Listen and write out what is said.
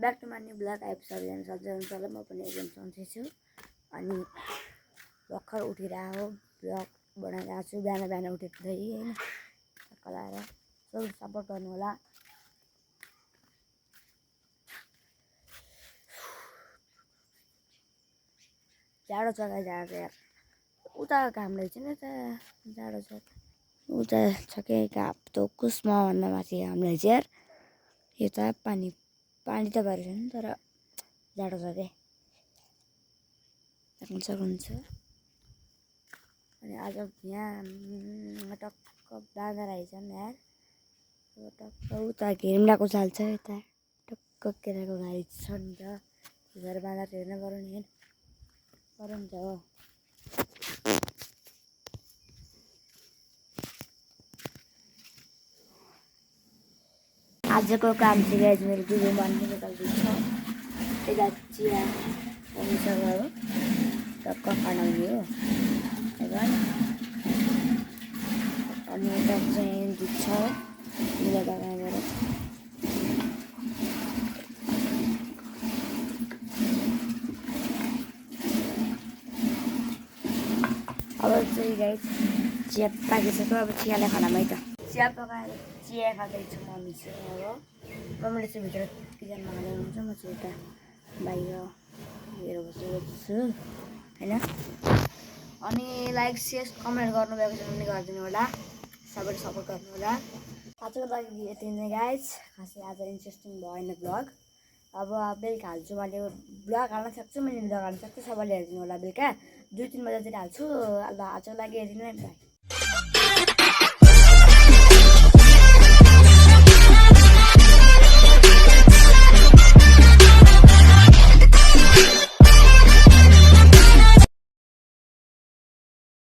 Back to my new blog episode हेर्न सक्नुहुन्छ होला। म पनि एकदम सन्चै छु अनि भर्खर उठेर आयो ब्लग बनाइरहेको छु। बिहान बिहान उठेको थिएँ होइन, छक्क लाएर सब सपोर्ट गर्नु होला। जाडो छ गाइस, जाडो यार। उता घाम रहेछ नि त, जाडो छ उता छ के घाम त कुसमा भन्दा माथि घाम रहेछ यार। यता पानी त भएर छैन तर जाडो छ के सक्नुहुन्छ। अनि आज यहाँ टक्क बाँदर आइछन् यार। टक्क उता घिर्मिलाको चाल छ, यता टक्क केटाको गाडी छ नि त, घर बाँदर हेर्न गरौँ नि गरौँ त हो। आजको काम चाहिँ गाइस मेरो दुधो बाँध्नु निकाल्दैछ। यता चिया बनिसक्यो हो, टक्क खानाउने हो अनि यता चाहिँ दुध छ मिलाएर। अब चाहिँ गाइस चिया पाकिसक्यो, अब चियालाई खानामै त चिया पकाएर चिया खाँदैछु मम्मीसँग हो। मम्मीले चाहिँ भित्र किचनमा खाँदै हुनुहुन्छ, म चाहिँ यता बाहिर हेरेर बसेको होइन। अनि लाइक सेयर कमेन्ट गर्नुभएको छ भने गरिदिनु होला, सबैले सपोर्ट गर्नु होला। आजको लागि यति नै गाइस, खासै आज इन्ट्रेस्टिङ भएन ब्लग। अब बेलुका हाल्छु, मैले ब्लग हाल्न सक्छु, मैले ब्लग हाल्न सक्छु, सबैले हेरिदिनु होला। बेलुका 2-3 बजातिर हाल्छु। ल आजको लागि यति नै, बाई।